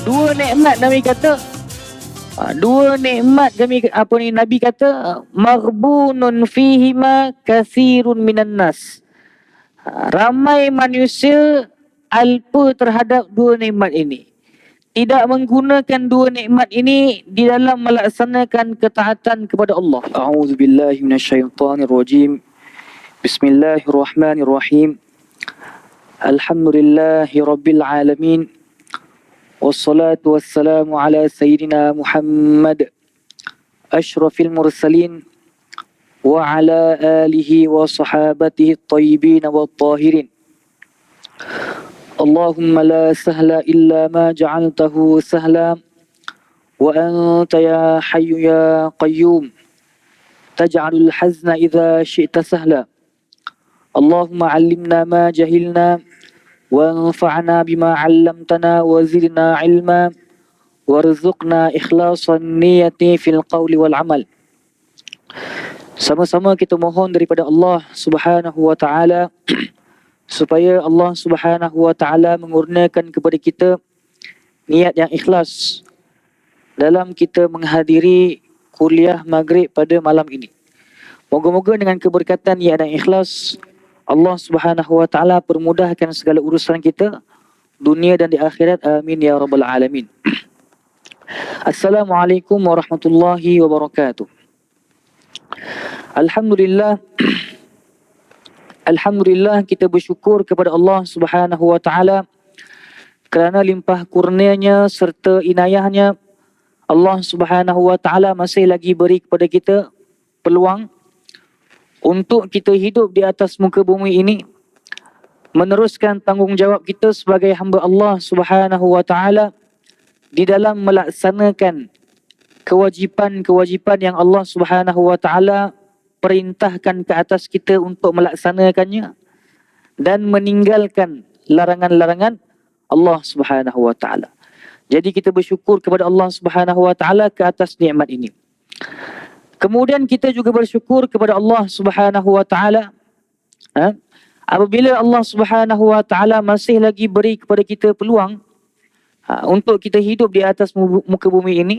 Dua nikmat Nabi kata, dua nikmat Nabi kata maghbunun fihima kathirun minan nas. Ramai manusia alpa terhadap dua nikmat ini. Tidak menggunakan dua nikmat ini di dalam melaksanakan ketaatan kepada Allah. A'udzubillahi minasyaitonirrajim. Bismillahirrahmanirrahim. Alhamdulillahi rabbil alamin. Wassalatu wassalamu ala sayyidina Muhammad asyrafil mursalin wa ala alihi wa sahabatihi at-tayyibin wa at-tahirin. Allahumma la sahla illa ma ja'altahu sahla wa anta ya hayyu ya qayyum taj'alul hazna idza syi'ta sahla. Allahumma 'allimna ma jahilna wanfa'na bima 'allamtana wa zidna 'ilma warzuqna ikhlasan niyati fil qawli wal 'amal. Sama-sama kita mohon daripada Allah Subhanahu wa taala supaya Allah Subhanahu wa taala mengurniakan kepada kita niat yang ikhlas dalam kita menghadiri kuliah maghrib pada malam ini. Moga-moga dengan keberkatan niat yang ikhlas, Allah Subhanahu wa taala permudahkan segala urusan kita dunia dan di akhirat. Amin ya rabbal alamin. Assalamualaikum warahmatullahi wabarakatuh. Alhamdulillah kita bersyukur kepada Allah Subhanahu wa taala kerana limpah kurnianya serta inayahnya. Allah Subhanahu wa taala masih lagi beri kepada kita peluang untuk kita hidup di atas muka bumi ini, meneruskan tanggungjawab kita sebagai hamba Allah Subhanahu wa taala di dalam melaksanakan kewajipan-kewajipan yang Allah Subhanahu wa taala perintahkan ke atas kita untuk melaksanakannya dan meninggalkan larangan-larangan Allah Subhanahu wa taala. Jadi kita bersyukur kepada Allah Subhanahu wa taala ke atas nikmat ini. Kemudian kita juga bersyukur kepada Allah Subhanahu wa taala apabila Allah Subhanahu wa taala masih lagi beri kepada kita peluang untuk kita hidup di atas muka bumi ini.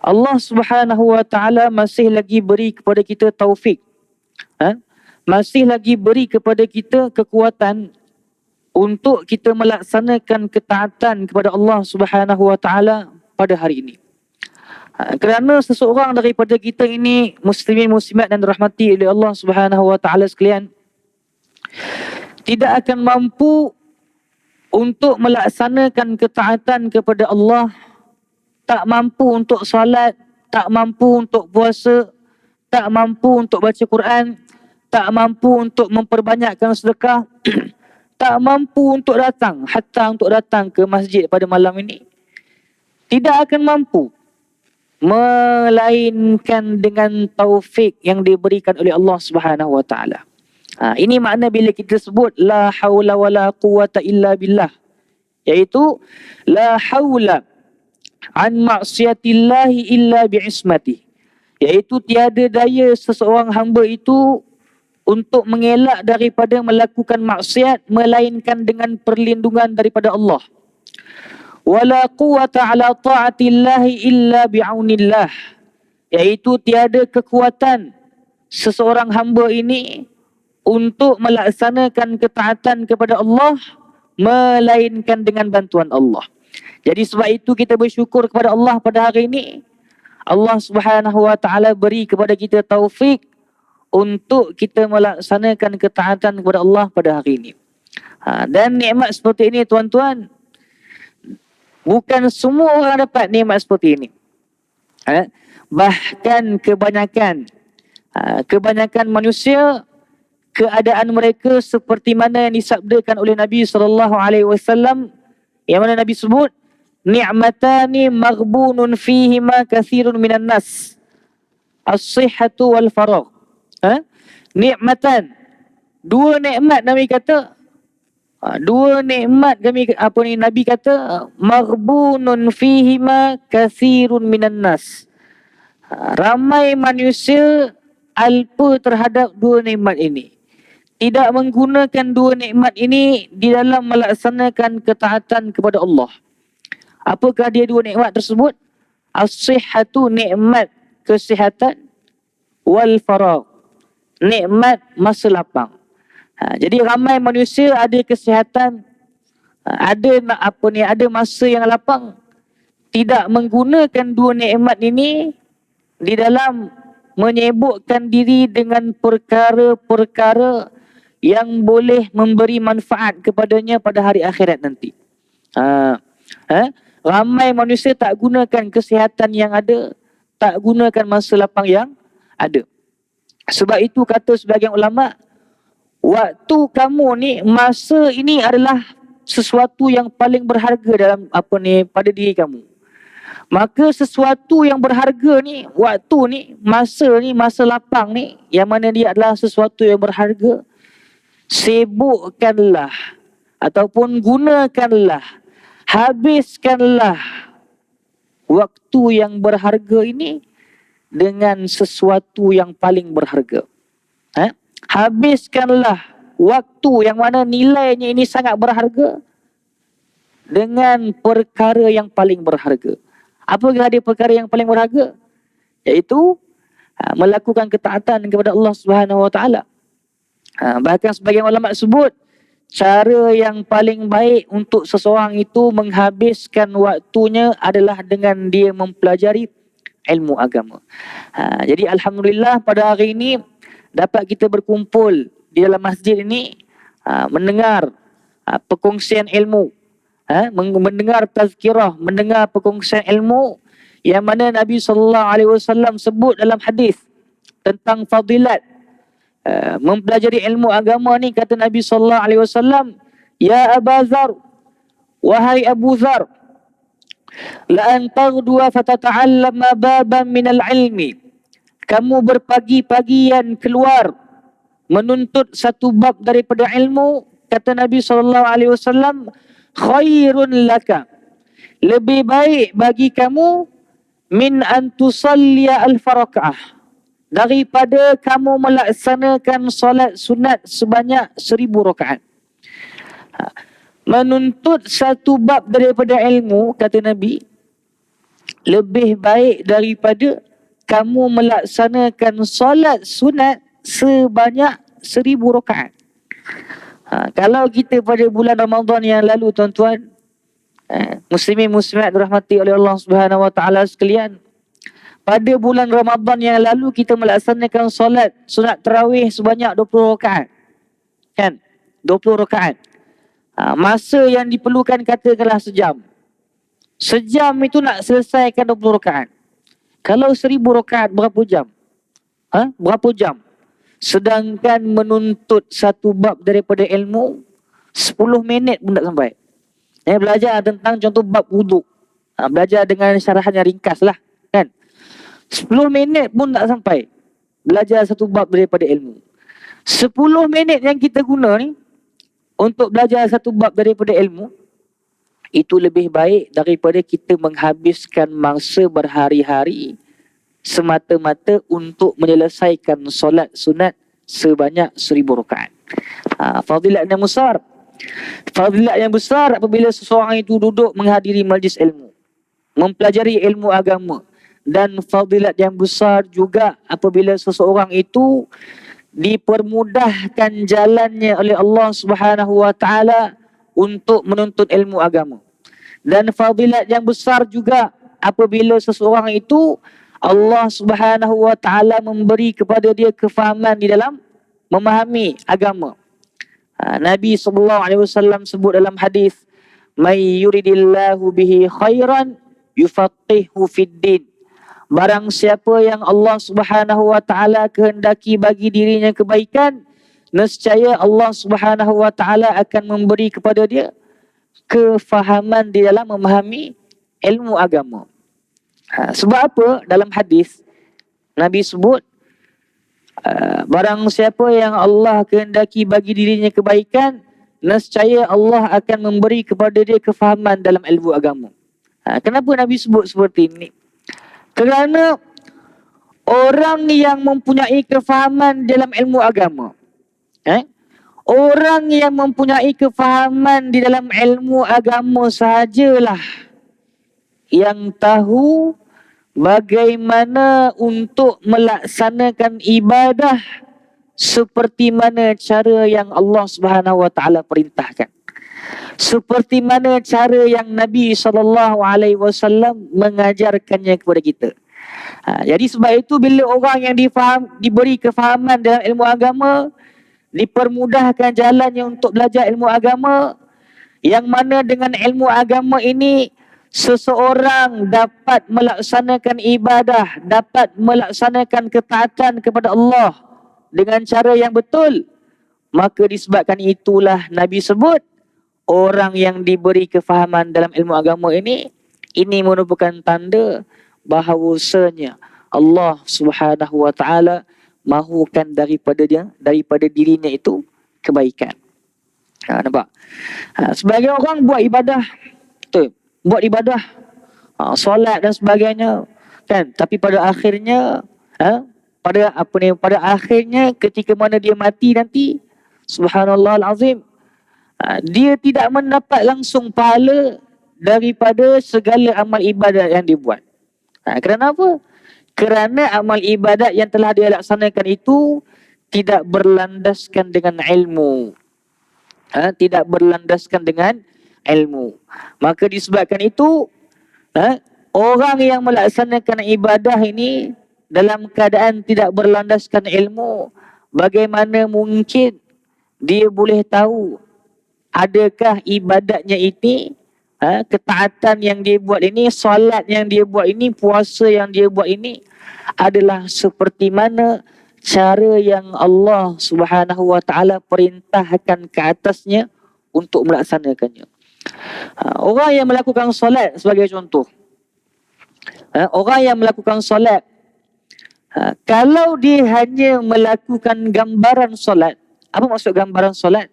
Allah Subhanahu wa taala masih lagi beri kepada kita taufik. Masih lagi beri kepada kita kekuatan untuk kita melaksanakan ketaatan kepada Allah Subhanahu wa taala pada hari ini. Kerana seseorang daripada kita ini muslimin muslimat dan dirahmati oleh Allah Subhanahu wa taala sekalian, tidak akan mampu untuk melaksanakan ketaatan kepada Allah, tak mampu untuk salat, tak mampu untuk puasa, tak mampu untuk baca Quran, tak mampu untuk memperbanyakkan sedekah, tak mampu untuk datang, hatta untuk datang ke masjid pada malam ini, tidak akan mampu, melainkan dengan taufik yang diberikan oleh Allah Subhanahu wa taala. Ini makna bila kita sebut la haula wala quwata illa billah, iaitu la haula an ma'siyatillahi illa bi'ismati, iaitu tiada daya seseorang hamba itu untuk mengelak daripada melakukan maksiat melainkan dengan perlindungan daripada Allah. Wala quwata ala ta'atillahi illa bi'aunillah, iaitu tiada kekuatan seseorang hamba ini untuk melaksanakan ketaatan kepada Allah melainkan dengan bantuan Allah. Jadi sebab itu kita bersyukur kepada Allah pada hari ini. Allah Subhanahu wa taala beri kepada kita taufik untuk kita melaksanakan ketaatan kepada Allah pada hari ini. Dan nikmat seperti ini tuan-tuan, bukan semua orang dapat nikmat seperti ini. Bahkan kebanyakan manusia, keadaan mereka seperti mana yang disabdakan oleh Nabi SAW, yang mana Nabi sebut ni'matani maghbunun fihima kathirun minan nas, as-sihhatu wal faragh. Ni'matan, dua nikmat Nabi kata, Nabi kata maghbunun fihima kathirun minan nas. Ramai manusia alpa terhadap dua nikmat ini. Tidak menggunakan dua nikmat ini di dalam melaksanakan ketaatan kepada Allah. Apakah dia dua nikmat tersebut? As-sihhatu, nikmat kesihatan, wal faragh, nikmat masa lapang. Jadi ramai manusia ada kesihatan, ada masa yang lapang, tidak menggunakan dua nikmat ini di dalam menyibukkan diri dengan perkara-perkara yang boleh memberi manfaat kepadanya pada hari akhirat nanti. Ramai manusia tak gunakan kesihatan yang ada, tak gunakan masa lapang yang ada. Sebab itu kata sebagian ulama, waktu kamu ni, masa ini adalah sesuatu yang paling berharga dalam pada diri kamu. Maka sesuatu yang berharga ni, waktu ni, masa lapang ni, yang mana dia adalah sesuatu yang berharga, sibukkanlah ataupun gunakanlah, habiskanlah waktu yang berharga ini dengan sesuatu yang paling berharga. Habiskanlah waktu yang mana nilainya ini sangat berharga dengan perkara yang paling berharga. Apakah dia perkara yang paling berharga? Iaitu melakukan ketaatan kepada Allah Subhanahu Wa Taala. Bahkan sebagian ulama sebut, cara yang paling baik untuk seseorang itu menghabiskan waktunya adalah dengan dia mempelajari ilmu agama. Jadi alhamdulillah pada hari ini dapat kita berkumpul di dalam masjid ini, mendengar perkongsian ilmu, mendengar tazkirah, mendengar perkongsian ilmu yang mana Nabi SAW sebut dalam hadis tentang fadilat mempelajari ilmu agama ni. Kata Nabi SAW, ya Aba Zar, wahai Abu Zar, la an taghdua fatata'allama baban minal ilmi, kamu berpagi-pagian keluar menuntut satu bab daripada ilmu. Kata Nabi SAW, khairun laka, lebih baik bagi kamu, min an tusalliya al-faraka'ah, daripada kamu melaksanakan solat sunat sebanyak 1000 rakaat. Menuntut satu bab daripada ilmu, kata Nabi, lebih baik daripada kamu melaksanakan solat sunat sebanyak 1000 rakaat. Kalau kita pada bulan Ramadan yang lalu, tuan-tuan, muslimin muslimat dirahmati oleh Allah Subhanahu Wa Taala sekalian, pada bulan Ramadan yang lalu kita melaksanakan solat sunat tarawih sebanyak 20 rakaat. Kan? 20 rakaat. Masa yang diperlukan katakanlah sejam. Sejam itu nak selesaikan 20 rakaat. Kalau 1000 rakaat berapa jam? Berapa jam? Sedangkan menuntut satu bab daripada ilmu 10 minit pun tak sampai. Belajar tentang contoh bab wuduk. Belajar dengan syarahan yang ringkas lah. Kan? 10 minit pun tak sampai belajar satu bab daripada ilmu. 10 minit yang kita guna ni untuk belajar satu bab daripada ilmu, itu lebih baik daripada kita menghabiskan masa berhari-hari semata-mata untuk menyelesaikan solat sunat sebanyak 1000 rakaat. Fadilat yang besar. Fadilat yang besar apabila seseorang itu duduk menghadiri majlis ilmu, mempelajari ilmu agama. Dan fadilat yang besar juga apabila seseorang itu dipermudahkan jalannya oleh Allah Subhanahu Wa Taala untuk menuntut ilmu agama. Dan fadilat yang besar juga apabila seseorang itu Allah Subhanahu Wa Taala memberi kepada dia kefahaman di dalam memahami agama. Nabi SAW sebut dalam hadis, may yuridillahu bihi khairan yufaqihu fid din. Barang siapa yang Allah Subhanahu Wa Taala kehendaki bagi dirinya kebaikan, nescaya Allah Subhanahu Wa Taala akan memberi kepada dia kefahaman di dalam memahami ilmu agama. Sebab apa? Dalam hadis Nabi sebut, barang siapa yang Allah kehendaki bagi dirinya kebaikan, nescaya Allah akan memberi kepada dia kefahaman dalam ilmu agama. Kenapa Nabi sebut seperti ini? Kerana orang yang mempunyai kefahaman dalam ilmu agama, orang yang mempunyai kefahaman di dalam ilmu agama sahajalah yang tahu bagaimana untuk melaksanakan ibadah seperti mana cara yang Allah Subhanahu wa taala perintahkan. Seperti mana cara yang Nabi sallallahu alaihi wasallam mengajarkannya kepada kita. Jadi sebab itu bila orang yang diberi kefahaman dalam ilmu agama, dipermudahkan jalannya untuk belajar ilmu agama, yang mana dengan ilmu agama ini seseorang dapat melaksanakan ibadah, dapat melaksanakan ketaatan kepada Allah dengan cara yang betul, maka disebabkan itulah Nabi sebut orang yang diberi kefahaman dalam ilmu agama ini merupakan tanda bahawasanya Allah Subhanahu wa taala mahukan daripada dirinya itu kebaikan. Nampak? Sebagai orang buat ibadah, betul, buat ibadah, solat dan sebagainya, kan? Tapi pada akhirnya, pada akhirnya ketika mana dia mati nanti, subhanallah al-azim, dia tidak mendapat langsung pahala daripada segala amal ibadat yang dibuat. Kerana apa? Kerana amal ibadat yang telah dia laksanakan itu tidak berlandaskan dengan ilmu. Tidak berlandaskan dengan ilmu. Maka disebabkan itu, orang yang melaksanakan ibadah ini dalam keadaan tidak berlandaskan ilmu, bagaimana mungkin dia boleh tahu adakah ibadatnya ini, ketaatan yang dia buat ini, solat yang dia buat ini, puasa yang dia buat ini adalah seperti mana cara yang Allah Subhanahu wa taala perintahkan ke atasnya untuk melaksanakannya. Orang yang melakukan solat sebagai contoh, orang yang melakukan solat, kalau dia hanya melakukan gambaran solat, apa maksud gambaran solat?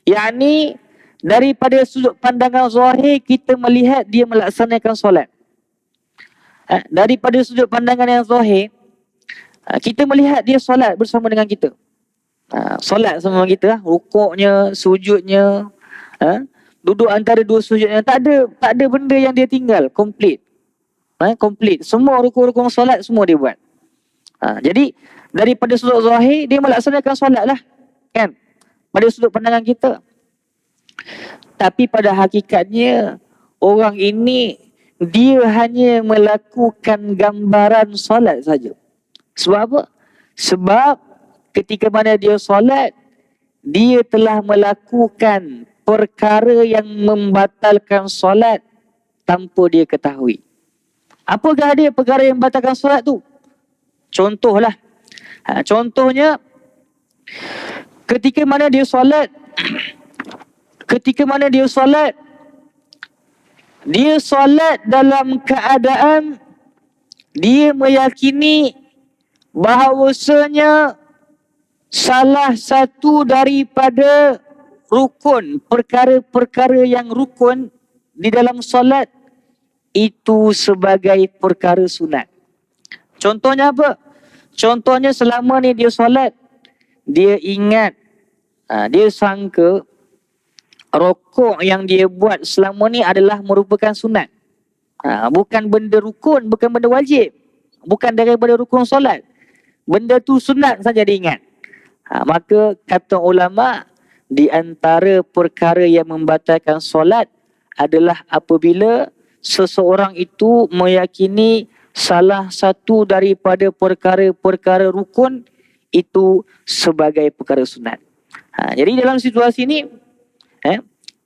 Yakni daripada sudut pandangan zahir kita melihat dia melaksanakan solat. Daripada sudut pandangan yang zahir, kita melihat dia solat bersama dengan kita. Solat sama kita, rukuknya, sujudnya, duduk antara dua sujudnya, tak ada benda yang dia tinggal, komplit. Komplit. Semua rukun-rukun solat semua dia buat. Jadi daripada sudut zahir dia melaksanakan solat lah, kan? Pada sudut pandangan kita. Tapi pada hakikatnya orang ini dia hanya melakukan gambaran solat saja. Sebab apa? Sebab ketika mana dia solat, dia telah melakukan perkara yang membatalkan solat tanpa dia ketahui. Apakah dia perkara yang membatalkan solat tu? Contohlah. Contohnya ketika mana dia solat, dia solat dalam keadaan dia meyakini bahawasanya salah satu daripada rukun, perkara-perkara yang rukun di dalam solat itu sebagai perkara sunat. Contohnya apa? Contohnya selama ni dia solat, dia ingat, dia sangka rukuk yang dia buat selama ni adalah merupakan sunat. Bukan benda rukun, bukan benda wajib, bukan daripada rukun solat. Benda tu sunat saja dia ingat. Maka kata ulama, di antara perkara yang membatalkan solat adalah apabila seseorang itu meyakini salah satu daripada perkara-perkara rukun itu sebagai perkara sunat. Jadi dalam situasi ini,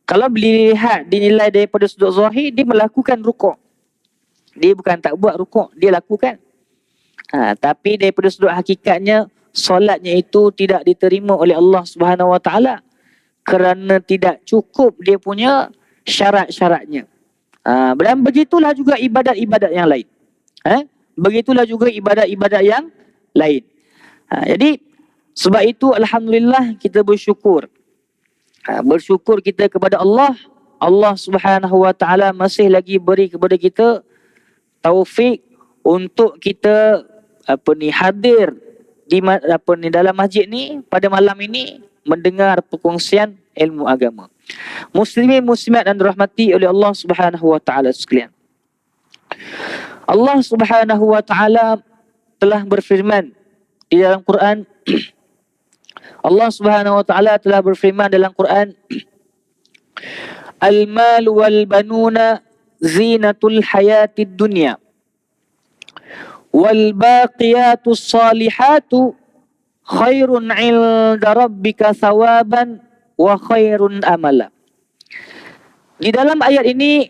kalau dilihat, dinilai daripada sudut zahir, dia melakukan rukuk. Dia bukan tak buat rukuk, dia lakukan. Tapi daripada sudut hakikatnya, solatnya itu tidak diterima oleh Allah Subhanahu Wa Taala kerana tidak cukup dia punya syarat-syaratnya. Dan begitulah juga ibadat-ibadat yang lain. Begitulah juga ibadat-ibadat yang lain. Jadi sebab itu alhamdulillah kita bersyukur. Bersyukur kita kepada Allah. Allah Subhanahu Wa Taala masih lagi beri kepada kita taufik untuk kita hadir di dalam masjid ni pada malam ini mendengar perkongsian ilmu agama. Muslimin muslimat dan dirahmati oleh Allah Subhanahu Wa Taala sekalian. Allah Subhanahu wa taala telah berfirman di dalam Quran. Allah Subhanahu wa taala telah berfirman dalam Quran, al-mal wal banuna zinatul hayatid dunya wal baqiyatus salihatu khairun 'inda rabbika thawaban wa khairun amala. Di dalam ayat ini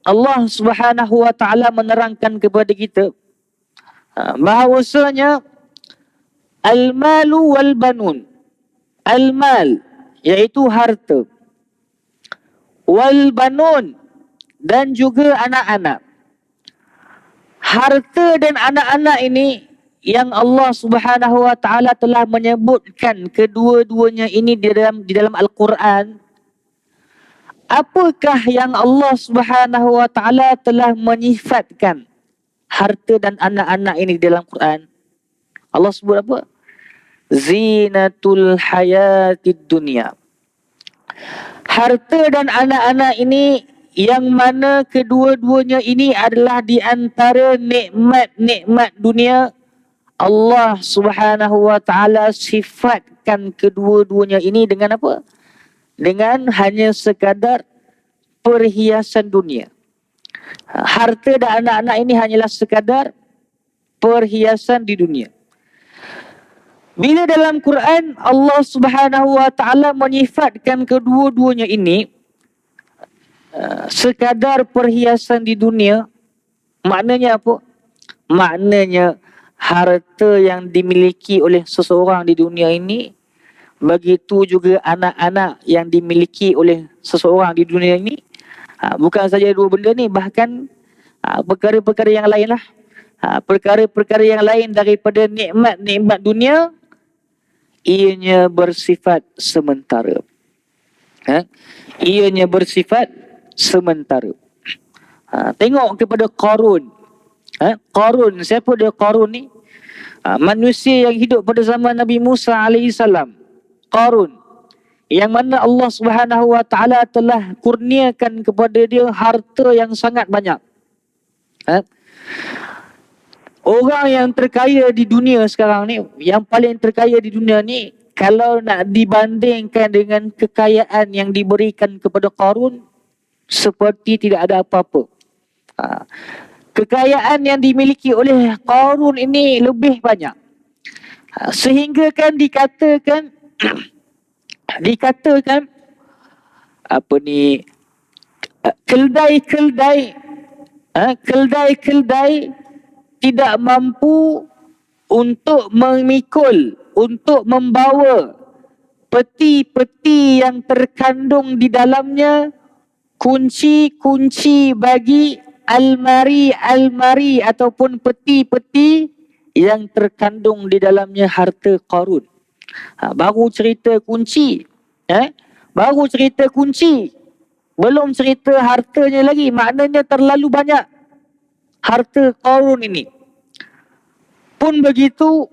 Allah Subhanahu wa taala menerangkan kepada kita bahawasanya al-malu wal banun, al-mal iaitu harta, wal banun dan juga anak-anak. Harta dan anak-anak ini yang Allah Subhanahu wa taala telah menyebutkan kedua-duanya ini di dalam Al-Quran. Apakah yang Allah Subhanahu wa taala telah menyifatkan harta dan anak-anak ini di dalam Quran? Allah sebut apa? Zinatul hayatid dunya. Harta dan anak-anak ini yang mana kedua-duanya ini adalah di antara nikmat-nikmat dunia. Allah Subhanahu wa taala sifatkan kedua-duanya ini dengan apa? Dengan hanya sekadar perhiasan dunia. Harta dan anak-anak ini hanyalah sekadar perhiasan di dunia. Bila dalam Quran Allah Subhanahu wa taala menyifatkan kedua-duanya ini sekadar perhiasan di dunia, maknanya apa? Maknanya harta yang dimiliki oleh seseorang di dunia ini, begitu juga anak-anak yang dimiliki oleh seseorang di dunia ini, bukan saja dua benda ni, bahkan perkara-perkara yang lain lah. Perkara-perkara yang lain daripada nikmat-nikmat dunia, ianya bersifat sementara. Ianya bersifat sementara. Tengok kepada Qarun. Qarun, siapa dia Qarun ni? Manusia yang hidup pada zaman Nabi Musa AS. Qarun, yang mana Allah Subhanahu wa taala telah kurniakan kepada dia harta yang sangat banyak. Orang yang terkaya di dunia sekarang ni, yang paling terkaya di dunia ni, kalau nak dibandingkan dengan kekayaan yang diberikan kepada Qarun, seperti tidak ada apa-apa. Kekayaan yang dimiliki oleh Qarun ini lebih banyak. Sehingga kan dikatakan apa ni, keldai-keldai tidak mampu untuk memikul, untuk membawa peti-peti yang terkandung di dalamnya kunci-kunci bagi almari-almari ataupun peti-peti yang terkandung di dalamnya harta Qarun. Baru cerita kunci, baru cerita kunci, belum cerita hartanya lagi. Maknanya terlalu banyak harta Qarun ini. Pun begitu,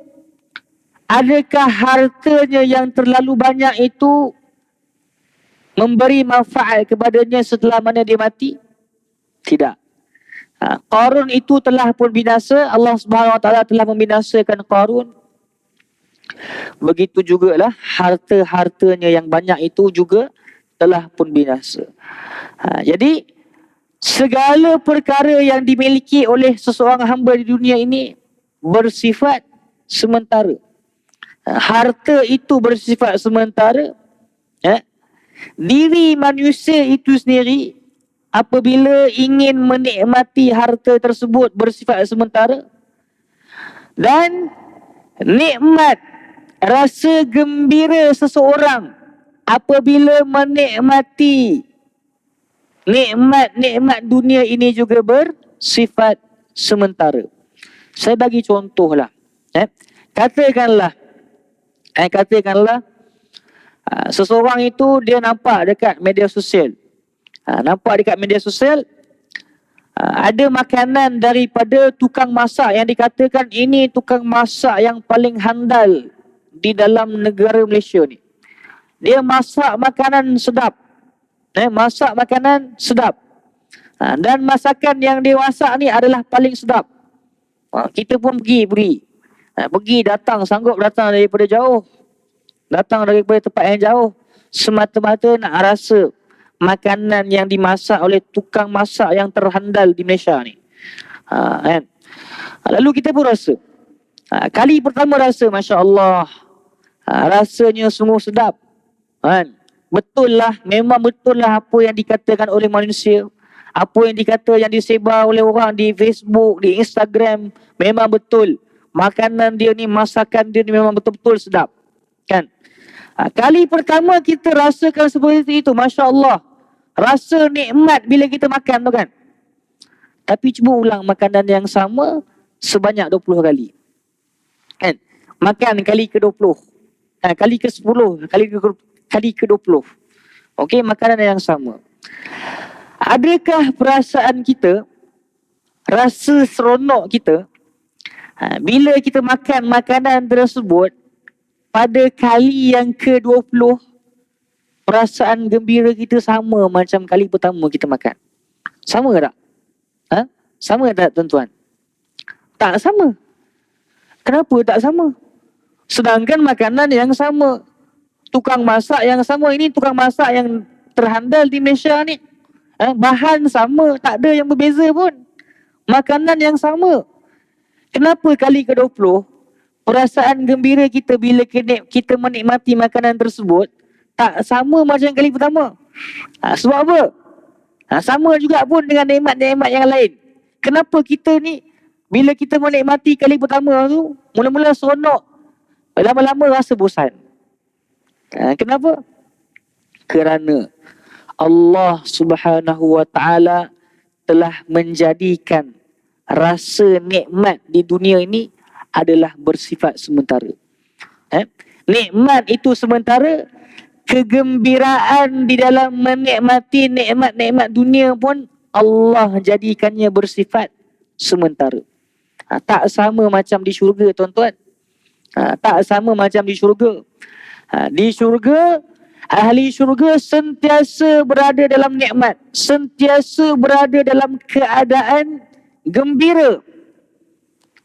adakah hartanya yang terlalu banyak itu memberi manfaat kepadanya setelah mana dia mati? Tidak. Qarun itu telah pun binasa. Allah Subhanahu wa taala telah membinasakan Qarun. Begitu jugalah harta-hartanya yang banyak itu juga telah pun binasa. Jadi segala perkara yang dimiliki oleh seseorang hamba di dunia ini bersifat sementara. Harta itu bersifat sementara. Diri manusia itu sendiri apabila ingin menikmati harta tersebut bersifat sementara, dan nikmat rasa gembira seseorang apabila menikmati nikmat-nikmat dunia ini juga bersifat sementara. Saya bagi contohlah. Katakanlah seseorang itu dia nampak dekat media sosial. Ada makanan daripada tukang masak yang dikatakan ini tukang masak yang paling handal di dalam negara Malaysia ni. Dia masak makanan sedap. Dan masakan yang dia masak ni adalah paling sedap. Kita pun pergi. Pergi datang, sanggup datang daripada jauh. Datang daripada tempat yang jauh. Semata-mata nak rasa makanan yang dimasak oleh tukang masak yang terhandal di Malaysia ni. Kan? Lalu kita pun rasa. Kali pertama rasa, Masya Allah. Rasanya sungguh sedap. Kan? Betul lah, memang betul lah apa yang dikatakan oleh manusia. Apa yang yang disebar oleh orang di Facebook, di Instagram, memang betul. Makanan dia ni, masakan dia ni memang betul-betul sedap. Kan? Kali pertama kita rasakan seperti itu, Masya Allah. Rasa nikmat bila kita makan tu kan. Tapi cuba ulang makanan yang sama sebanyak 20 kali. Kan? Makan kali ke-20. Kali ke-10, kali ke-20. Okey, makanan yang sama. Adakah perasaan kita, rasa seronok kita, bila kita makan makanan tersebut, pada kali yang ke-20, perasaan gembira kita sama macam kali pertama kita makan? Sama tak? Sama tak tuan-tuan? Tak sama. Kenapa tak sama? Sedangkan makanan yang sama, tukang masak yang sama, ini tukang masak yang terhandal di Malaysia ni. Bahan sama, tak ada yang berbeza pun. Makanan yang sama. Kenapa kali ke-20, perasaan gembira kita bila kita menikmati makanan tersebut tak sama macam kali pertama? Sebab apa? Sama juga pun dengan nikmat-nikmat yang lain. Kenapa kita ni, bila kita menikmati kali pertama tu, mula-mula seronok, lama-lama rasa bosan? Kenapa? Kerana Allah Subhanahu wa ta'ala telah menjadikan rasa nikmat di dunia ini adalah bersifat sementara. Nikmat itu sementara, kegembiraan di dalam menikmati nikmat-nikmat dunia pun Allah jadikannya bersifat sementara. Tak sama macam di syurga, tuan-tuan. Tak sama macam di syurga. Di syurga, ahli syurga sentiasa berada dalam nikmat, sentiasa berada dalam keadaan gembira,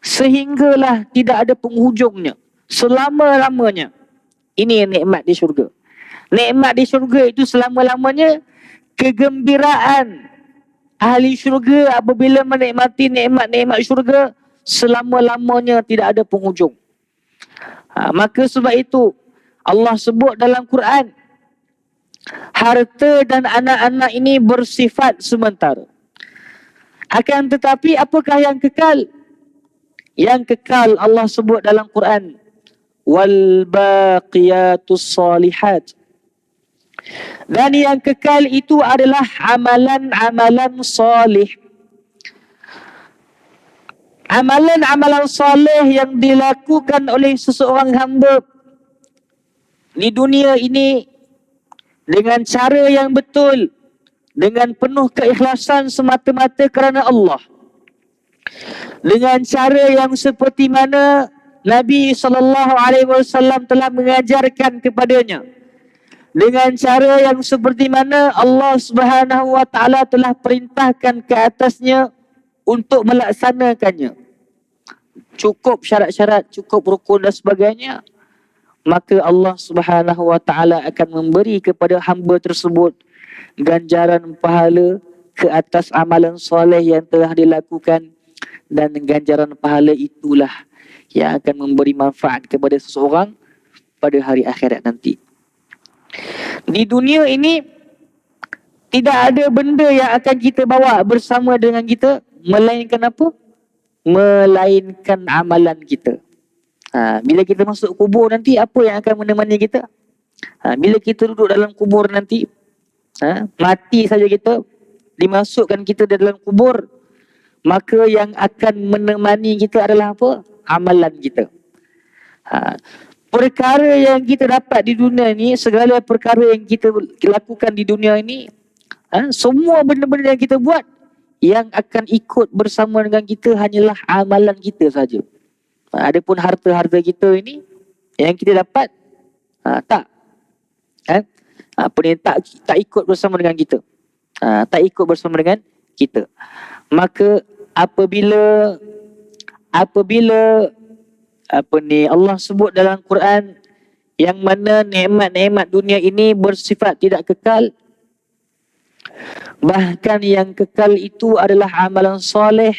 sehinggalah tidak ada penghujungnya, selama-lamanya. Ini nikmat di syurga. Nikmat di syurga itu selama-lamanya. Kegembiraan ahli syurga apabila menikmati nikmat-nikmat syurga, selama-lamanya tidak ada penghujung. Maka sebab itu Allah sebut dalam Quran, harta dan anak-anak ini bersifat sementara. Akan tetapi apakah yang kekal? Yang kekal Allah sebut dalam Quran, wal baqiyatus salihat. Dan yang kekal itu adalah amalan-amalan salih. Amalan-amalan salih yang dilakukan oleh seseorang hamba di dunia ini dengan cara yang betul, dengan penuh keikhlasan semata-mata kerana Allah, dengan cara yang seperti mana Nabi SAW telah mengajarkan kepadanya, dengan cara yang seperti mana Allah Subhanahu wa ta'ala telah perintahkan ke atasnya untuk melaksanakannya. Cukup syarat-syarat, cukup rukun dan sebagainya, maka Allah Subhanahu wa ta'ala akan memberi kepada hamba tersebut ganjaran pahala ke atas amalan soleh yang telah dilakukan, dan ganjaran pahala itulah yang akan memberi manfaat kepada seseorang pada hari akhirat nanti. Di dunia ini tidak ada benda yang akan kita bawa bersama dengan kita melainkan apa? Melainkan amalan kita. Bila kita masuk kubur nanti, apa yang akan menemani kita? Bila kita duduk dalam kubur nanti, mati saja kita, dimasukkan kita dalam kubur, maka yang akan menemani kita adalah apa? Amalan kita. Perkara yang kita dapat di dunia ini, segala perkara yang kita lakukan di dunia ini, semua benda-benda yang kita buat, yang akan ikut bersama dengan kita hanyalah amalan kita saja. Adapun harta-harta kita ini yang kita dapat, tak. Apa ni, tak ikut bersama dengan kita. tak ikut bersama dengan kita. Maka apabila Allah sebut dalam Quran yang mana nikmat-nikmat dunia ini bersifat tidak kekal, bahkan yang kekal itu adalah amalan soleh.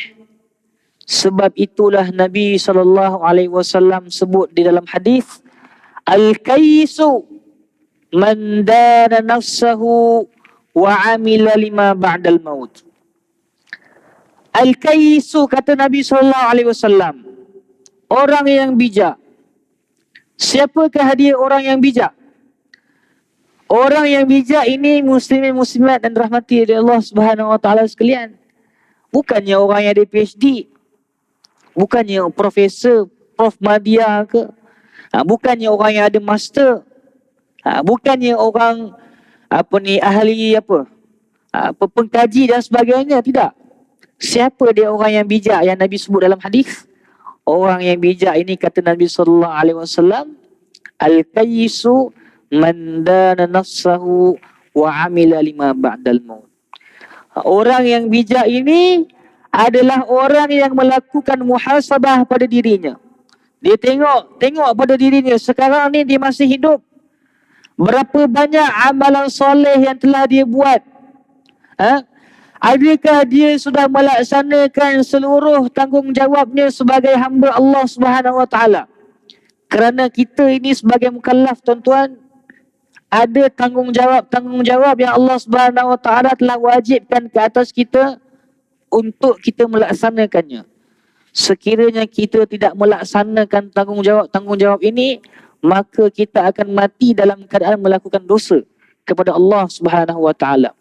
Sebab itulah Nabi SAW sebut di dalam hadis, al-kaisu man dana nafsahu wa amila lima ba'dal maut. Al-kaisu, kata Nabi SAW, orang yang bijak. Siapakah dia orang yang bijak? Orang yang bijak ini muslimin muslimat dan rahmati dari Allah Subhanahu wa taala sekalian. Bukannya orang yang ada PhD, bukannya profesor, prof madya ke, bukannya orang yang ada master, bukannya orang ahli pengkaji dan sebagainya, tidak. Siapa dia orang yang bijak yang Nabi sebut dalam hadis? Orang yang bijak ini, kata Nabi sallallahu alaihi wasallam, al-qayyisu man dana nafsahu wa amila lima ba'dal maut. Orang yang bijak ini adalah orang yang melakukan muhasabah pada dirinya. Dia tengok pada dirinya, sekarang ni dia masih hidup, berapa banyak amalan soleh yang telah dia buat. Adakah dia sudah melaksanakan seluruh tanggungjawabnya sebagai hamba Allah Subhanahu wa taala? Kerana kita ini sebagai mukallaf, tuan-tuan, ada tanggungjawab yang Allah Subhanahu wa taala telah wajibkan ke atas kita untuk kita melaksanakannya. Sekiranya kita tidak melaksanakan tanggungjawab ini, maka kita akan mati dalam keadaan melakukan dosa kepada Allah Subhanahu wa taala.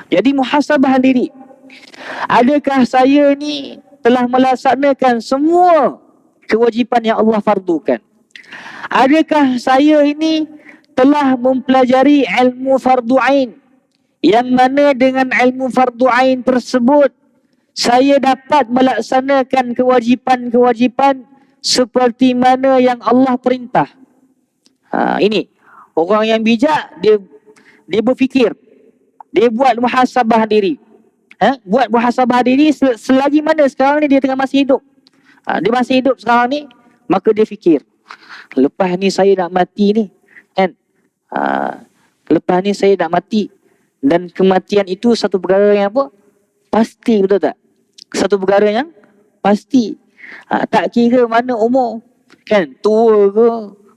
Jadi muhasabah diri. Adakah saya ni telah melaksanakan semua kewajipan yang Allah fardukan? Adakah saya ini telah mempelajari ilmu fardu ain, yang mana dengan ilmu fardu ain tersebut saya dapat melaksanakan kewajipan-kewajipan seperti mana yang Allah perintah? Ini orang yang bijak, dia berfikir, dia buat muhasabah diri. Buat muhasabah diri selagi mana sekarang ni dia tengah masih hidup. Dia masih hidup sekarang ni, maka dia fikir, lepas ni saya nak mati ni, kan? Lepas ni saya nak mati, dan kematian itu satu perkara yang pasti, betul tak? Satu perkara yang pasti. Tak kira mana umur, kan? Tua ke,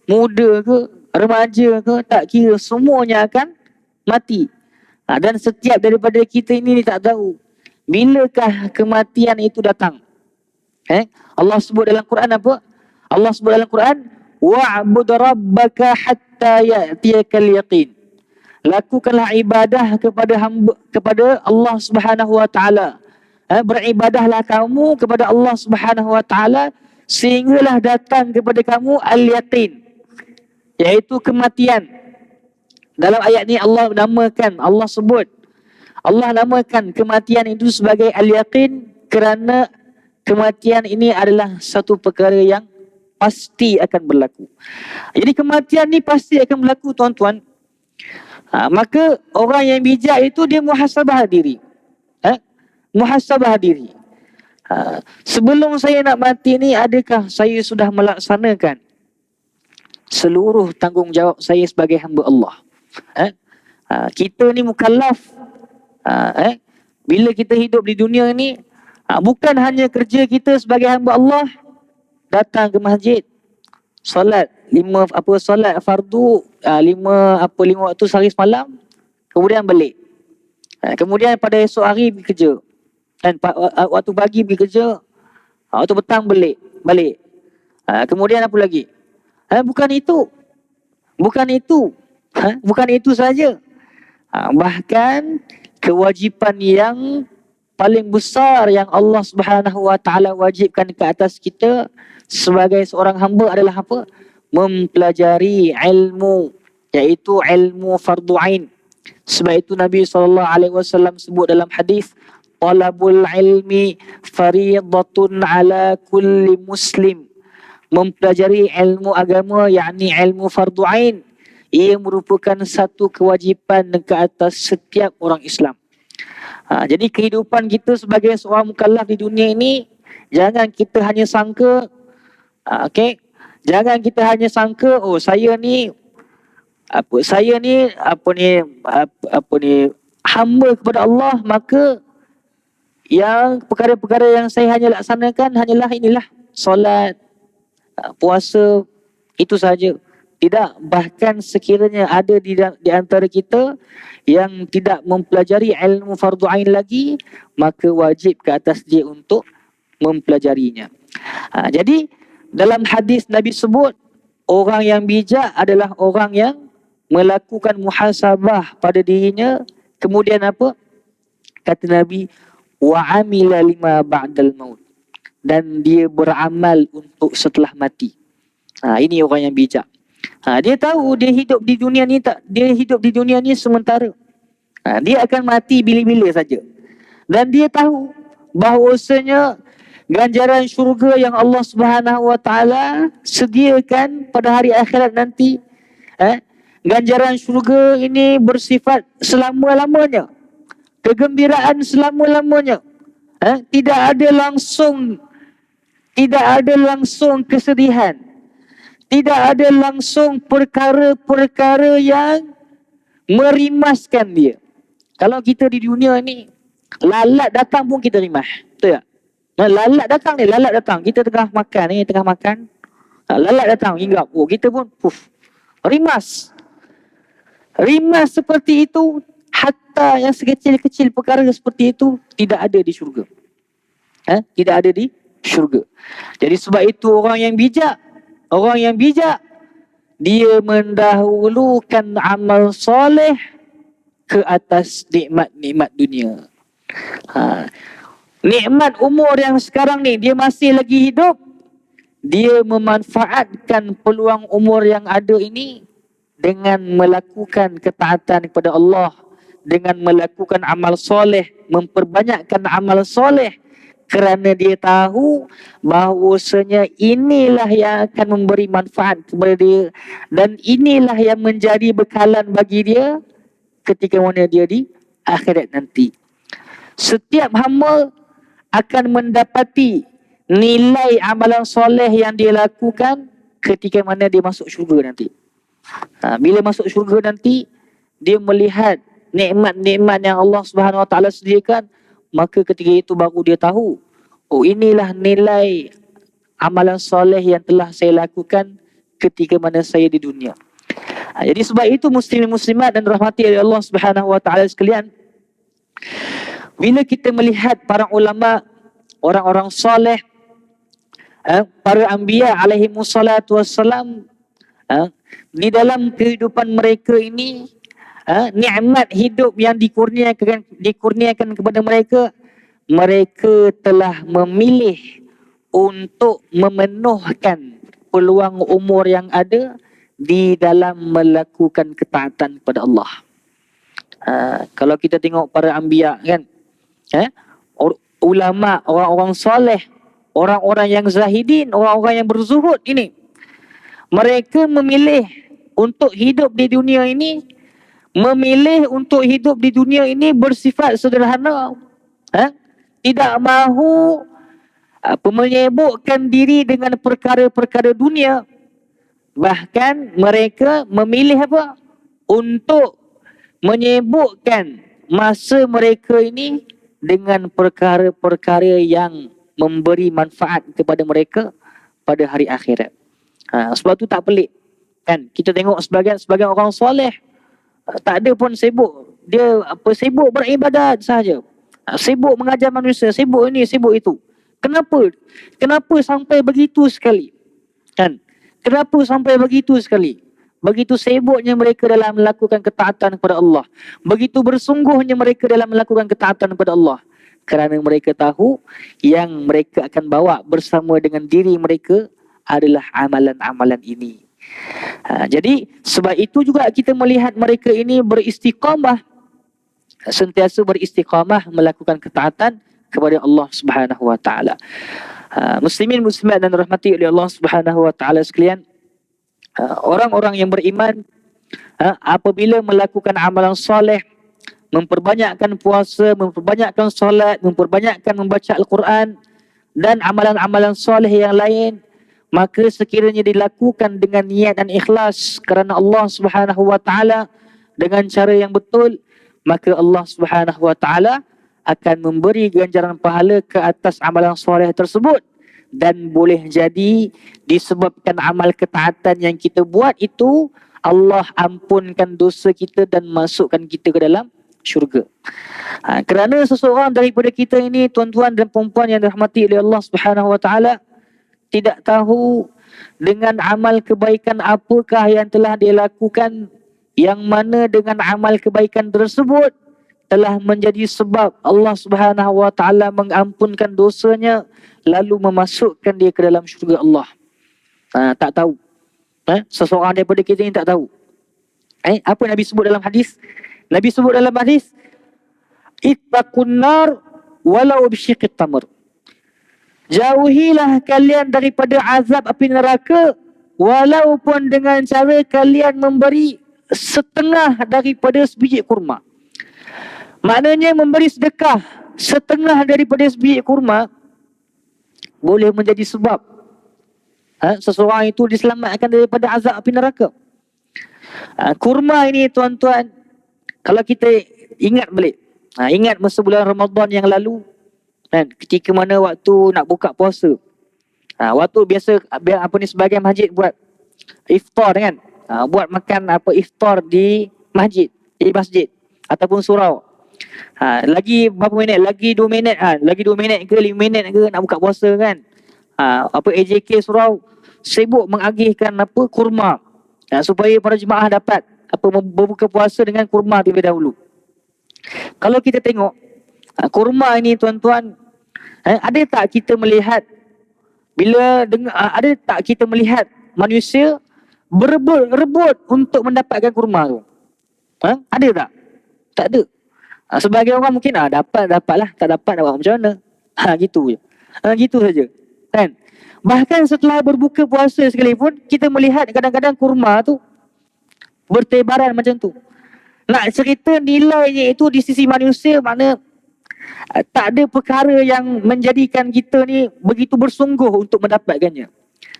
muda ke, remaja ke, tak kira, semuanya akan mati. Dan setiap daripada kita ini tak tahu bilakah kematian itu datang. Allah sebut dalam Quran apa? Allah sebut dalam Quran, wa'bud rabbaka hatta ya'tiyakal yaqin. Lakukanlah ibadah kepada Allah Subhanahu wa taala. Beribadahlah kamu kepada Allah Subhanahu wa taala sehinggalah datang kepada kamu al-yaqin, iaitu kematian. Dalam ayat ni Allah namakan kematian itu sebagai al-yaqin kerana kematian ini adalah satu perkara yang pasti akan berlaku. Jadi kematian ni pasti akan berlaku, tuan-tuan. Maka orang yang bijak itu dia muhasabah diri. Muhasabah diri. Sebelum saya nak mati ni, adakah saya sudah melaksanakan seluruh tanggungjawab saya sebagai hamba Allah? Kita ni mukallaf. Bila kita hidup di dunia ni, bukan hanya kerja kita sebagai hamba Allah, datang ke masjid, solat solat fardu, lima waktu sehari semalam, kemudian balik. Kemudian pada esok hari pergi kerja, dan waktu pagi pergi kerja, waktu petang balik. Kemudian apa lagi? Bukan itu saja. Bahkan kewajipan yang paling besar yang Allah Subhanahu wa taala wajibkan ke atas kita sebagai seorang hamba adalah apa? Mempelajari ilmu, iaitu ilmu fardu ain. Sebab itu Nabi SAW sebut dalam hadis, talabul ilmi fariidatun ala kulli muslim. Mempelajari ilmu agama, yakni ilmu fardu ain, Ia merupakan satu kewajipan ke atas setiap orang Islam. Jadi kehidupan kita sebagai seorang mukallaf di dunia ini, jangan kita hanya sangka, okey, jangan kita hanya sangka, oh saya ni hamba kepada Allah, maka yang perkara-perkara yang saya hanya laksanakan hanyalah inilah solat, puasa, itu saja. Tidak, bahkan sekiranya ada di antara kita yang tidak mempelajari ilmu fardu ain lagi, maka wajib ke atas dia untuk mempelajarinya. Jadi dalam hadis Nabi sebut, orang yang bijak adalah orang yang melakukan muhasabah pada dirinya, kemudian apa? Kata Nabi, wa amila lima ba'dal maut, dan dia beramal untuk setelah mati. Ini orang yang bijak. Dia tahu dia hidup di dunia ni sementara. Dia akan mati bila-bila saja. Dan dia tahu bahawasanya ganjaran syurga yang Allah Subhanahu Wa Taala sediakan pada hari akhirat nanti, ganjaran syurga ini bersifat selama-lamanya, kegembiraan selama-lamanya. Tidak ada langsung kesedihan, tidak ada langsung perkara-perkara yang merimaskan dia. Kalau kita di dunia ni, lalat datang pun kita rimas, betul tak? Lalat datang, kita tengah makan, lalat datang hinggap, kita pun rimas seperti itu. Hatta yang sekecil-kecil perkara seperti itu tidak ada di syurga. Tidak ada di syurga. Jadi sebab itu orang yang bijak dia mendahulukan amal soleh ke atas nikmat-nikmat dunia. Nikmat umur yang sekarang ni, dia masih lagi hidup, dia memanfaatkan peluang umur yang ada ini dengan melakukan ketaatan kepada Allah, dengan melakukan amal soleh, memperbanyakkan amal soleh, kerana dia tahu bahawasanya inilah yang akan memberi manfaat kepada dia, dan inilah yang menjadi bekalan bagi dia ketika mana dia di akhirat nanti. Setiap hamba akan mendapati nilai amalan soleh yang dia lakukan ketika mana dia masuk syurga nanti. Bila masuk syurga nanti, dia melihat nikmat-nikmat yang Allah Subhanahu Wa Taala sediakan, maka ketika itu baru dia tahu, oh inilah nilai amalan soleh yang telah saya lakukan ketika mana saya di dunia. Jadi sebab itu muslimin muslimat dan rahmati oleh Allah Subhanahu Wa Taala sekalian, bila kita melihat para ulama, orang-orang soleh, para anbiya alaihi wassalatu wassalam, di dalam kehidupan mereka ini, nikmat hidup yang dikurniakan kepada mereka, mereka telah memilih untuk memenuhkan peluang umur yang ada di dalam melakukan ketaatan kepada Allah. Kalau kita tengok para anbiya kan, ulama, orang-orang soleh, orang-orang yang zahidin, orang-orang yang berzuhud ini, mereka memilih untuk hidup di dunia ini, bersifat sederhana, tidak mahu menyibukkan diri dengan perkara-perkara dunia. Bahkan mereka memilih apa? Untuk menyibukkan masa mereka ini dengan perkara-perkara yang memberi manfaat kepada mereka pada hari akhirat. Sebab tu tak pelik kan, kita tengok sebagian orang soleh, tak ada pun sibuk, dia sibuk beribadat saja, sibuk mengajar manusia, sibuk ini, sibuk itu. Kenapa sampai begitu sekali? Kan? Kenapa sampai begitu sekali? Begitu sibuknya mereka dalam melakukan ketaatan kepada Allah, begitu bersungguhnya mereka dalam melakukan ketaatan kepada Allah, kerana mereka tahu yang mereka akan bawa bersama dengan diri mereka adalah amalan-amalan ini. Jadi sebab itu juga kita melihat mereka ini beristiqamah, sentiasa beristiqamah melakukan ketaatan kepada Allah Subhanahu Wa Taala. Muslimin muslimat dan rahmati oleh Allah Subhanahu Wa Taala sekalian, orang-orang yang beriman Apabila melakukan amalan soleh, memperbanyakkan puasa, memperbanyakkan solat, memperbanyakkan membaca Al-Quran dan amalan-amalan soleh yang lain, maka sekiranya dilakukan dengan niat dan ikhlas kerana Allah Subhanahu wa taala dengan cara yang betul, maka Allah Subhanahu wa taala akan memberi ganjaran pahala ke atas amalan soleh tersebut. Dan boleh jadi disebabkan amal ketaatan yang kita buat itu, Allah ampunkan dosa kita dan masukkan kita ke dalam syurga. Kerana seseorang daripada kita ini, tuan-tuan dan puan-puan yang dirahmati oleh Allah Subhanahu wa taala, tidak tahu dengan amal kebaikan apakah yang telah dia lakukan, yang mana dengan amal kebaikan tersebut telah menjadi sebab Allah Subhanahu wa taala mengampunkan dosanya lalu memasukkan dia ke dalam syurga Allah. Tak tahu. Seseorang daripada kita ni tak tahu. Apa Nabi sebut dalam hadis? Nabi sebut dalam hadis, ittaqun nar walau bisyiqqit tamr. Jauhilah kalian daripada azab api neraka walaupun dengan cara kalian memberi setengah daripada sebiji kurma. Maknanya memberi sedekah setengah daripada sebiji kurma boleh menjadi sebab seseorang itu diselamatkan daripada azab api neraka. Kurma ini tuan-tuan, kalau kita ingat balik, ingat masa bulan Ramadan yang lalu, ketika mana waktu nak buka puasa, waktu biasa sebagian masjid buat iftar kan, buat makan iftar di masjid ataupun surau. Lagi berapa minit? Lagi 2 minit lagi 2 minit ke 5 minit ke nak buka puasa kan. AJK surau sibuk mengagihkan kurma, supaya para jemaah dapat berbuka puasa dengan kurma terlebih dahulu. Kalau kita tengok kurma ini tuan-tuan, ada tak kita melihat ada tak kita melihat manusia berebut untuk mendapatkan kurma tu? Ada tak? Tak ada. Sebagai orang mungkin dapatlah, tak dapat nak buat macam mana. Gitu je. Gitu saja. Kan? Bahkan setelah berbuka puasa sekalipun, kita melihat kadang-kadang kurma tu bertebaran macam tu. Nak cerita nilainya itu di sisi manusia, makna tak ada perkara yang menjadikan kita ni begitu bersungguh untuk mendapatkannya.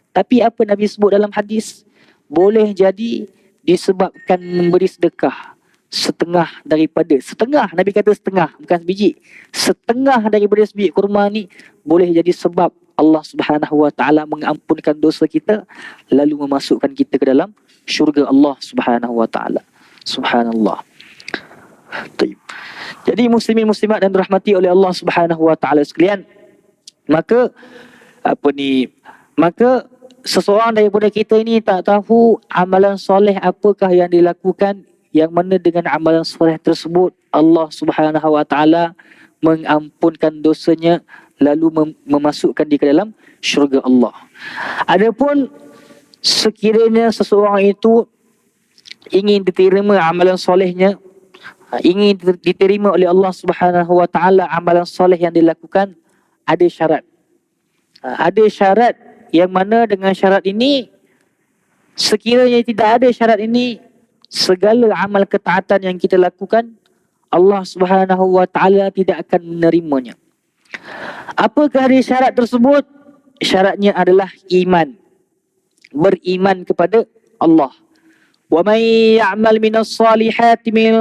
Tapi apa Nabi sebut dalam hadis? Boleh jadi disebabkan memberi sedekah setengah, Nabi kata setengah, bukan sebiji, setengah daripada sebiji kurma ni boleh jadi sebab Allah Subhanahu wa taala mengampunkan dosa kita lalu memasukkan kita ke dalam syurga Allah Subhanahu wa taala. Subhanallah. Baik. Jadi muslimin muslimat dan dirahmati oleh Allah Subhanahu wa taala sekalian, maka seseorang daripada kita ini tak tahu amalan soleh apakah yang dilakukan, yang mana dengan amalan soleh tersebut Allah Subhanahu wa taala mengampunkan dosanya lalu memasukkan dia ke dalam syurga Allah. Adapun sekiranya seseorang itu ingin diterima amalan solehnya, ingin diterima oleh Allah Subhanahu wa taala amalan soleh yang dilakukan, ada syarat. Ada syarat yang mana dengan syarat ini, sekiranya tidak ada syarat ini, segala amal ketaatan yang kita lakukan Allah Subhanahu wa taala tidak akan menerimanya. Apakah dari syarat tersebut? Syaratnya adalah iman. Beriman kepada Allah. Wa may ya'mal minas salihati min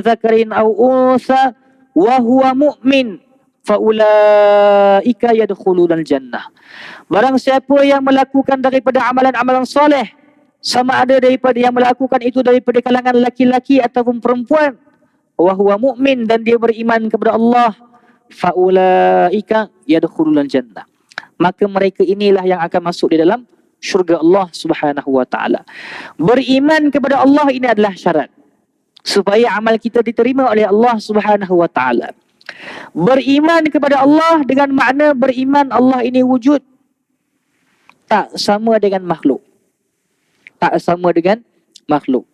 dzakarin aw untha wa huwa mu'min fa ulaika yadkhulunal jannah. Barang siapa yang melakukan daripada amalan-amalan soleh, sama ada daripada yang melakukan itu daripada kalangan laki-laki ataupun perempuan, wa huwa mu'min, dan dia beriman kepada Allah, fa ulaika yadkhulunal jannah, maka mereka inilah yang akan masuk di dalam syurga Allah Subhanahu wa taala. Beriman kepada Allah ini adalah syarat supaya amal kita diterima oleh Allah Subhanahu wa taala. Beriman kepada Allah dengan makna beriman Allah ini wujud, tak sama dengan makhluk. Tak sama dengan makhluk.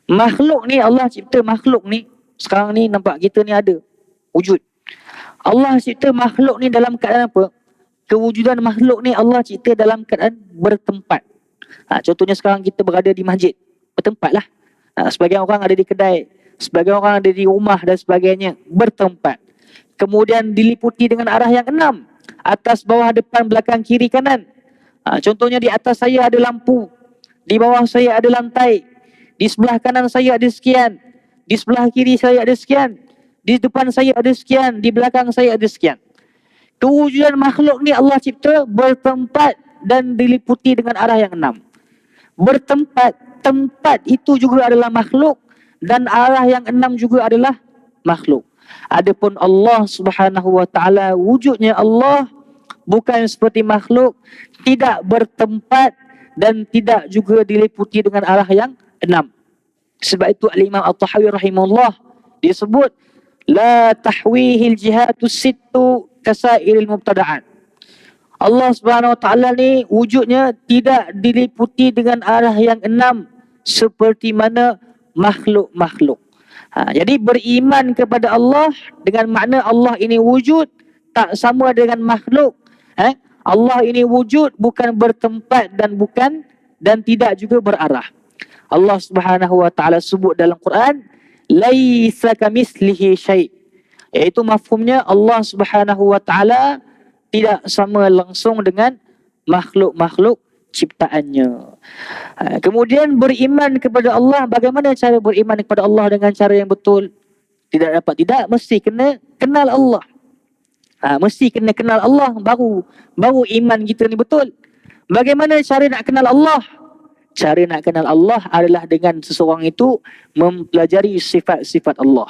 Makhluk ni, Allah cipta makhluk ni, sekarang ni nampak kita ni ada wujud. Allah cipta makhluk ni dalam keadaan apa? Kewujudan makhluk ni Allah cipta dalam keadaan bertempat. Contohnya sekarang kita berada di masjid, bertempat lah. Sebagian orang ada di kedai, sebagian orang ada di rumah dan sebagainya, bertempat. Kemudian diliputi dengan arah yang 6, atas, bawah, depan, belakang, kiri, kanan. Contohnya di atas saya ada lampu, di bawah saya ada lantai, di sebelah kanan saya ada sekian, di sebelah kiri saya ada sekian, di depan saya ada sekian, di belakang saya ada sekian. Kewujudan makhluk ni Allah cipta bertempat dan diliputi dengan arah yang 6. Bertempat, tempat itu juga adalah makhluk, dan arah yang 6 juga adalah makhluk. Adapun Allah Subhanahu wa taala, wujudnya Allah bukan seperti makhluk, tidak bertempat dan tidak juga diliputi dengan arah yang 6. Sebab itu Al-Imam At-Tahawi rahimahullah disebut la tahwihil jihatus sittu kasairil mubtada'at. Allah Subhanahu wa taala ni wujudnya tidak diliputi dengan arah yang 6 seperti mana makhluk-makhluk. Jadi beriman kepada Allah dengan makna Allah ini wujud tak sama dengan makhluk. Allah ini wujud, bukan bertempat dan tidak juga berarah. Allah Subhanahu wa taala sebut dalam Quran laisa kamitslihi syai', iaitu mafhumnya Allah Subhanahu wa taala tidak sama langsung dengan makhluk-makhluk ciptaannya. Kemudian beriman kepada Allah, bagaimana cara beriman kepada Allah dengan cara yang betul? Tidak, mesti kena kenal Allah. Mesti kena kenal Allah baru iman kita ni betul. Bagaimana cara nak kenal Allah? Cara nak kenal Allah adalah dengan seseorang itu mempelajari sifat-sifat Allah.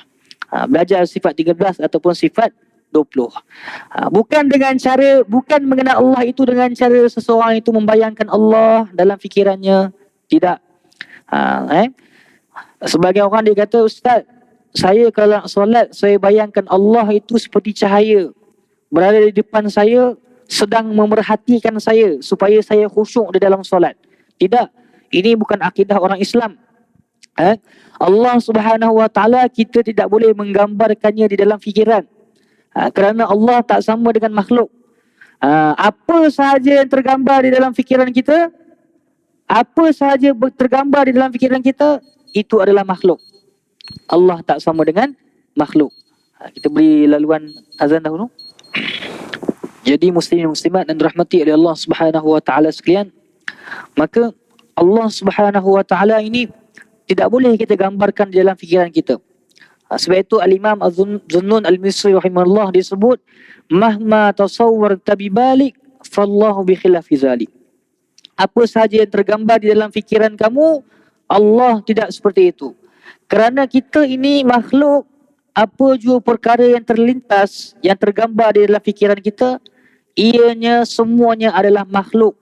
Belajar sifat 13 ataupun sifat 20. Bukan mengenal Allah itu dengan cara seseorang itu membayangkan Allah dalam fikirannya. Tidak. Sebagai orang dia kata, Ustaz, saya kalau nak solat, saya bayangkan Allah itu seperti cahaya berada di depan saya, sedang memerhatikan saya supaya saya khusyuk di dalam solat. Tidak. Ini bukan akidah orang Islam. Allah Subhanahu wa taala kita tidak boleh menggambarkannya di dalam fikiran. Kerana Allah tak sama dengan makhluk. Apa sahaja yang tergambar di dalam fikiran kita, tergambar di dalam fikiran kita, itu adalah makhluk. Allah tak sama dengan makhluk. Kita beri laluan azan dahulu. Jadi muslimin muslimat dan dirahmati oleh Allah Subhanahu wa taala sekalian, maka Allah Subhanahu wa taala ini tidak boleh kita gambarkan di dalam fikiran kita. Sebab itu Al-Imam Az-Zunnun Al-Misri rahimahullah disebut mahma tasawwarta bibalik fallahu bi khilafi zalik. Apa sahaja yang tergambar di dalam fikiran kamu, Allah tidak seperti itu. Kerana kita ini makhluk, apa jua perkara yang terlintas, yang tergambar di dalam fikiran kita, ianya semuanya adalah makhluk.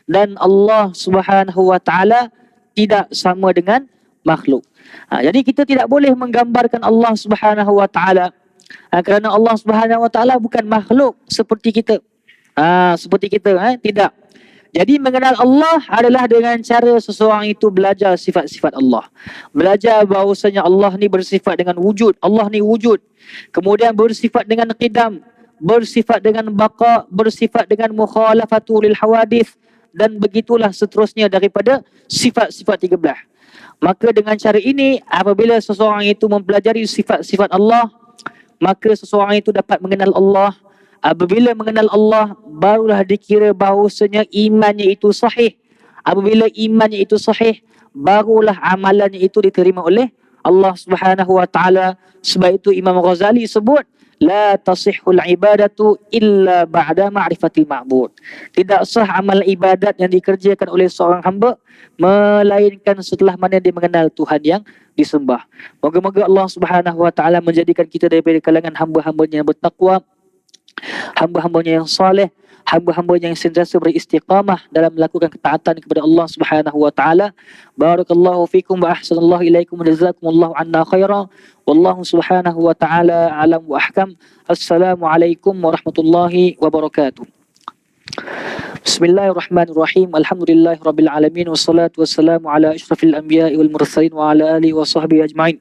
Dan Allah Subhanahu wa taala tidak sama dengan makhluk. Jadi kita tidak boleh menggambarkan Allah Subhanahu wa taala kerana Allah Subhanahu wa taala bukan makhluk seperti kita. Tidak. Jadi mengenal Allah adalah dengan cara seseorang itu belajar sifat-sifat Allah. Belajar bahawasanya Allah ni bersifat dengan wujud. Allah ni wujud. Kemudian bersifat dengan qidam, bersifat dengan baqa, bersifat dengan mukhalafatu lil hawadith, dan begitulah seterusnya daripada sifat-sifat 13. Maka dengan cara ini, apabila seseorang itu mempelajari sifat-sifat Allah, maka seseorang itu dapat mengenal Allah. Apabila mengenal Allah, barulah dikira bahawasanya imannya itu sahih. Apabila imannya itu sahih, barulah amalannya itu diterima oleh Allah Subhanahu wa taala. Sebab itu Imam Ghazali sebut la tasihhul ibadatu illa ba'da ma'rifatil ma'bud. Tidak sah amal ibadat yang dikerjakan oleh seorang hamba melainkan setelah mana dia mengenal Tuhan yang disembah. Moga-moga Allah Subhanahu wa taala menjadikan kita daripada kalangan hamba-hambanya yang bertakwa, hamba-hambanya yang soleh, hamba-hambanya yang sentiasa beristiqamah dalam melakukan ketaatan kepada Allah Subhanahu wa taala. Barakallahu fikum wa ahsanallahu ilaikum wa jazakumullahu anna khairan. Wallahu Subhanahu wa taala alam wa ahkam. Assalamualaikum warahmatullahi wabarakatuh. Bismillahirrahmanirrahim. Alhamdulillahirabbil alamin wassalatu wassalamu ala asyrafil anbiya'i wal mursalin wa ala alihi wa sahbihi ajma'in.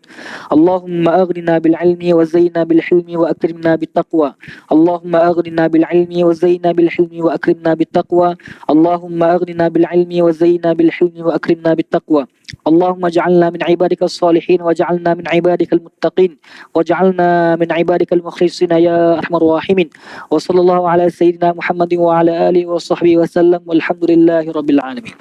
Allahumma aghnina bil ilmi wa zayyina bil hilmi wa akrimna bit taqwa. Allahumma aghnina bil ilmi wa zayyina bil hilmi wa akrimna bit taqwa. Allahumma aghnina bil ilmi wa zayyina bil hilmi wa akrimna bit taqwa. Allahumma ja'alna min ibadika salihin wa ja'alna min ibadika al-muttaqin wa ja'alna min ibadika al-mukhlisin ya arhamar rahimin. Wa sallallahu ala sayyidina Muhammadin wa ala alihi wa sahbihi wa sallam walhamdulillahi rabbil alamin.